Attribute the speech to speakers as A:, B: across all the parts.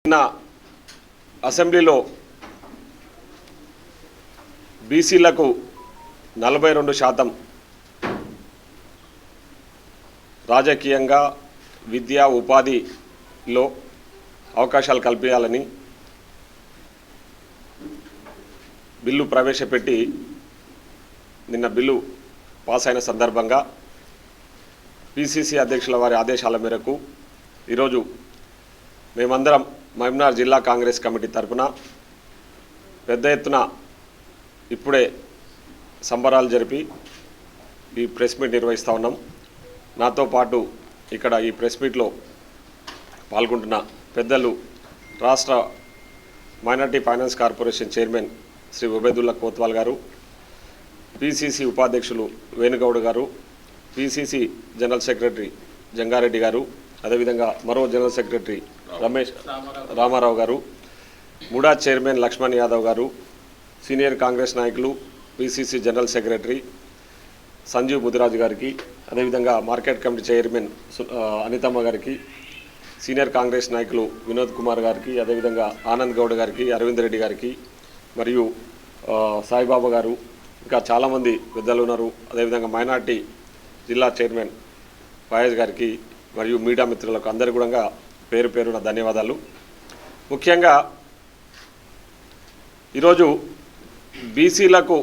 A: నిన్న అసెంబ్లీలో బీసీలకు 42% రాజకీయంగా విద్యా ఉపాధిలో అవకాశాలు కల్పించాలని బిల్లు ప్రవేశపెట్టి నిన్న బిల్లు పాస్ అయిన సందర్భంగా పిసిసి అధ్యక్షుల వారి ఆదేశాల మేరకు ఈరోజు మేమందరం మహబూబ్నగర్ జిల్లా కాంగ్రెస్ కమిటీ తరఫున పెద్ద ఎత్తున ఇప్పుడే సంబరాలు జరిపి ఈ ప్రెస్ మీట్ నిర్వహిస్తూ ఉన్నాం. నాతో పాటు ఇక్కడ ఈ ప్రెస్ మీట్లో పాల్గొంటున్న పెద్దలు రాష్ట్ర minority finance corporation chairman Shri Ubaidullah Kotwal గారు, పిసిసి ఉపాధ్యక్షులు వేణుగౌడ్ గారు, పిసిసి జనరల్ సెక్రటరీ జంగారెడ్డి గారు, అదేవిధంగా మరో జనరల్ సెక్రటరీ రామారావు గారు, ముడా చైర్మన్ లక్ష్మణ్ యాదవ్ గారు, సీనియర్ కాంగ్రెస్ నాయకులు PCC general secretary Sanjeev Mudiraj గారికి, అదేవిధంగా మార్కెట్ కమిటీ చైర్మన్ అనితమ్మ గారికి, సీనియర్ కాంగ్రెస్ నాయకులు వినోద్ కుమార్ గారికి, అదేవిధంగా ఆనంద్ గౌడ్ గారికి, అరవింద్ రెడ్డి గారికి, మరియు సాయిబాబా గారు, ఇంకా చాలామంది పెద్దలు ఉన్నారు. అదేవిధంగా మైనార్టీ జిల్లా చైర్మన్ ఫయాజ్ గారికి మరియు మీడియా మిత్రులకు అందరికీ కూడా పేరు పేరున ధన్యవాదాలు. ముఖ్యంగా ఈరోజు బీసీలకు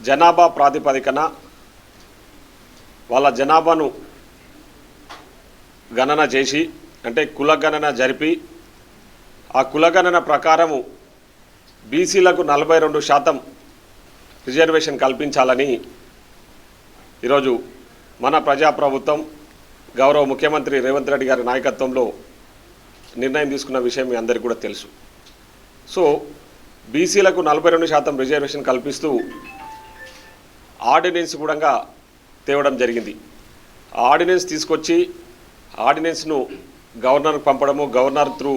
A: జనాభా ప్రాతిపదికన వాళ్ళ జనాభాను గణన చేసి, అంటే కులగణన జరిపి, ఆ కులగణన ప్రకారము బీసీలకు 42% రిజర్వేషన్ కల్పించాలని ఈరోజు మన ప్రజాప్రభుత్వం గౌరవ ముఖ్యమంత్రి రేవంత్ రెడ్డి గారి నాయకత్వంలో నిర్ణయం తీసుకున్న విషయం మీ అందరికీ కూడా తెలుసు. సో బీసీలకు 42% రిజర్వేషన్ కల్పిస్తూ ఆర్డినెన్స్ కూడా తేవడం జరిగింది. ఆ ఆర్డినెన్స్ తీసుకొచ్చి ఆర్డినెన్స్ను గవర్నర్కి పంపడము, గవర్నర్ త్రూ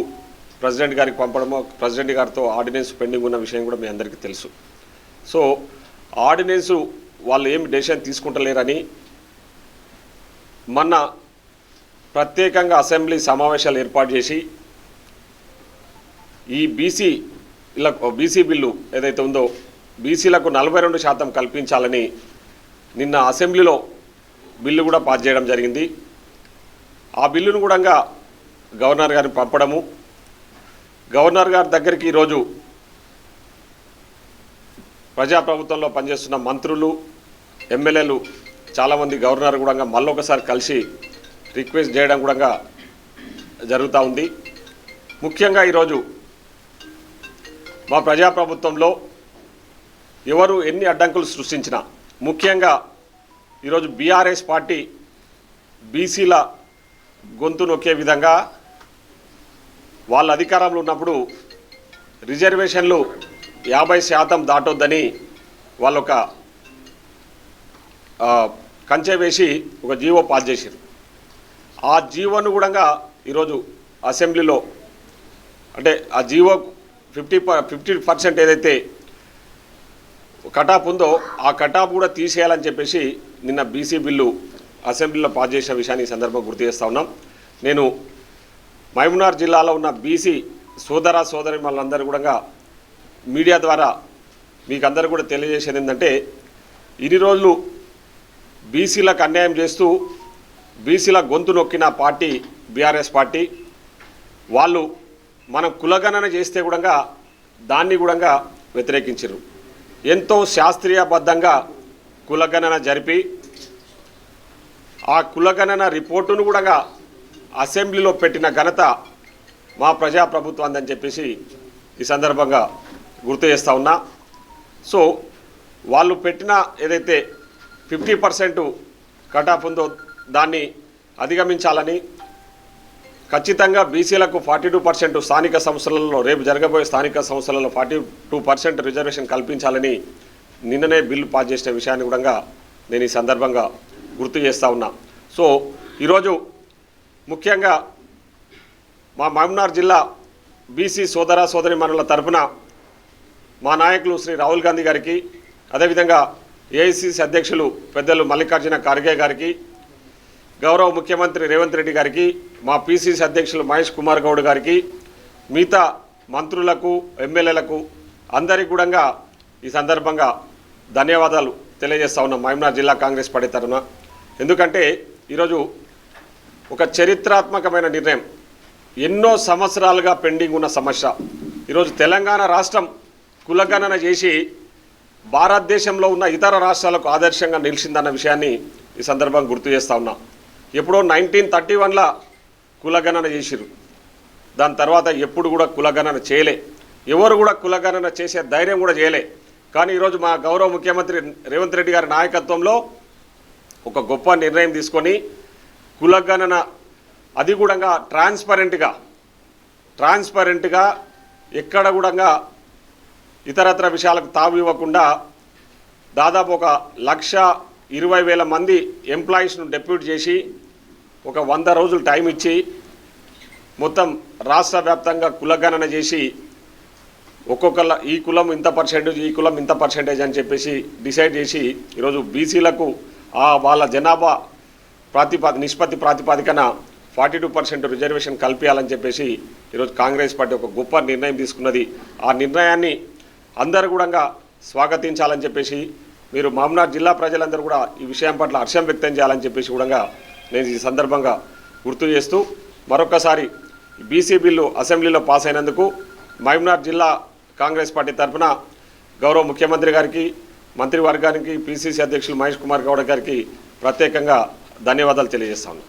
A: ప్రెసిడెంట్ గారికి పంపడము, ప్రెసిడెంట్ గారితో ఆర్డినెన్స్ పెండింగ్ ఉన్న విషయం కూడా మీ అందరికీ తెలుసు. సో ఆర్డినెన్సు వాళ్ళు ఏమి డెసిషన్ తీసుకుంటలేరని మొన్న ప్రత్యేకంగా అసెంబ్లీ సమావేశాలు ఏర్పాటు చేసి ఈ బీసీ బిల్లు ఏదైతే ఉందో బీసీలకు 42% కల్పించాలని నిన్న అసెంబ్లీలో బిల్లు కూడా పాస్ చేయడం జరిగింది. ఆ బిల్లును కూడా గవర్నర్ గారిని పంపడము, గవర్నర్ గారి దగ్గరికి ఈరోజు ప్రజాప్రభుత్వంలో పనిచేస్తున్న మంత్రులు, ఎమ్మెల్యేలు చాలామంది గవర్నర్ కూడా మళ్ళొకసారి కలిసి రిక్వెస్ట్ చేయడం కూడా జరుగుతూ ఉంది. ముఖ్యంగా ఈరోజు మా ప్రజాప్రభుత్వంలో ఎవరు ఎన్ని అడ్డంకులు సృష్టించినా, ముఖ్యంగా ఈరోజు బీఆర్ఎస్ పార్టీ బీసీల గొంతు నొక్కే విధంగా వాళ్ళ అధికారంలో ఉన్నప్పుడు రిజర్వేషన్లు 50% దాటొద్దని వాళ్ళొక కంచె వేసి ఒక జీవో పాస్ చేశారు. ఆ జీవోను కూడా ఈరోజు అసెంబ్లీలో, అంటే ఆ జీవో 50% ఏదైతే కటాప్ ఉందో ఆ కటాప్ కూడా తీసేయాలని చెప్పేసి నిన్న బీసీ బిల్లు అసెంబ్లీలో పాస్ చేసిన విషయాన్ని ఈ సందర్భంగా గుర్తు చేస్తూ ఉన్నాం. నేను మహబూబ్నగర్ జిల్లాలో ఉన్న బీసీ సోదరి వాళ్ళందరూ కూడా మీడియా ద్వారా మీకు అందరూ కూడా తెలియజేసేది ఏంటంటే, ఇన్ని రోజులు బీసీలకు అన్యాయం చేస్తూ బీసీల గొంతు నొక్కిన పార్టీ బీఆర్ఎస్ పార్టీ, వాళ్ళు మనం కులగణన చేస్తే కూడా దాన్ని కూడా వ్యతిరేకించారు. ఎంతో శాస్త్రీయబద్ధంగా కులగణన జరిపి ఆ కులగణన రిపోర్టును కూడా అసెంబ్లీలో పెట్టిన ఘనత మా ప్రజాప్రభుత్వాన్ని చెప్పేసి ఈ సందర్భంగా గుర్తు చేస్తూ ఉన్నా. సో వాళ్ళు పెట్టిన ఏదైతే 50% కటాఫ్ ఉందో దాన్ని అధిగమించాలని, ఖచ్చితంగా బీసీలకు 42% స్థానిక సంస్థలలో, రేపు జరగబోయే స్థానిక సంస్థలలో 42% రిజర్వేషన్ కల్పించాలని నిన్ననే బిల్లు పాస్ చేసిన విషయాన్ని కూడా నేను ఈ సందర్భంగా గుర్తు చేస్తూ ఉన్నా. సో ఈరోజు ముఖ్యంగా మా మహబూబ్నగర్ జిల్లా బీసీ సోదరిమణుల తరఫున మా నాయకులు శ్రీ రాహుల్ గాంధీ గారికి, అదేవిధంగా ఏఐసిసి అధ్యక్షులు పెద్దలు మల్లికార్జున ఖార్గే గారికి, గౌరవ ముఖ్యమంత్రి రేవంత్ రెడ్డి గారికి, మా పిసిసి అధ్యక్షులు మహేష్ కుమార్ గౌడ్ గారికి, మిగతా మంత్రులకు, ఎమ్మెల్యేలకు అందరికీ కూడా ఈ సందర్భంగా ధన్యవాదాలు తెలియజేస్తా ఉన్నాం మహబూబ్నగర్ జిల్లా కాంగ్రెస్ పార్టీ తరఫున. ఎందుకంటే ఈరోజు ఒక చరిత్రాత్మకమైన నిర్ణయం, ఎన్నో సంవత్సరాలుగా పెండింగ్ ఉన్న సమస్య. ఈరోజు తెలంగాణ రాష్ట్రం కులగణన చేసి భారతదేశంలో ఉన్న ఇతర రాష్ట్రాలకు ఆదర్శంగా నిలిచిందన్న విషయాన్ని ఈ సందర్భంగా గుర్తు చేస్తూ ఉన్నా. ఎప్పుడో 1931ల కులగణన చేసిరు, దాని తర్వాత ఎప్పుడు కూడా కులగణన చేయలే, ఎవరు కూడా కులగణన చేసే ధైర్యం కూడా చేయలే. కానీ ఈరోజు మా గౌరవ ముఖ్యమంత్రి రేవంత్ రెడ్డి గారి నాయకత్వంలో ఒక గొప్ప నిర్ణయం తీసుకొని కులగణన అది కూడా ట్రాన్స్పరెంట్గా ఎక్కడ కూడా ఇతరత్ర విషయాలకు తావు ఇవ్వకుండా దాదాపు 1,20,000 మంది ఎంప్లాయీస్ను డెప్యూట్ చేసి ఒక 100 రోజులు టైం ఇచ్చి మొత్తం రాష్ట్ర వ్యాప్తంగా కులగణన చేసి ఒక్కొక్కళ్ళ ఈ కులం ఇంత పర్సెంటేజ్, ఈ కులం ఇంత పర్సెంటేజ్ అని చెప్పేసి డిసైడ్ చేసి ఈరోజు బీసీలకు వాళ్ళ జనాభా నిష్పత్తి ప్రాతిపదికన 42% రిజర్వేషన్ కల్పించాలని చెప్పేసి ఈరోజు కాంగ్రెస్ పార్టీ ఒక గొప్ప నిర్ణయం తీసుకున్నది. ఆ నిర్ణయాన్ని అందరూ కూడా స్వాగతించాలని చెప్పేసి, మీరు మహబూబ్నగర్ జిల్లా ప్రజలందరూ కూడా ఈ విషయం పట్ల హర్షం వ్యక్తం చేయాలని చెప్పేసి కూడా నేను ఈ సందర్భంగా గుర్తు చేస్తూ, మరొకసారి బీసీ బిల్లు అసెంబ్లీలో పాస్ అయినందుకు మహబూబ్నగర్ జిల్లా కాంగ్రెస్ పార్టీ తరఫున గౌరవ ముఖ్యమంత్రి గారికి, మంత్రివర్గానికి, పిసిసి అధ్యక్షులు మహేష్ కుమార్ గౌడ్ గారికి ప్రత్యేకంగా ధన్యవాదాలు తెలియజేస్తాను.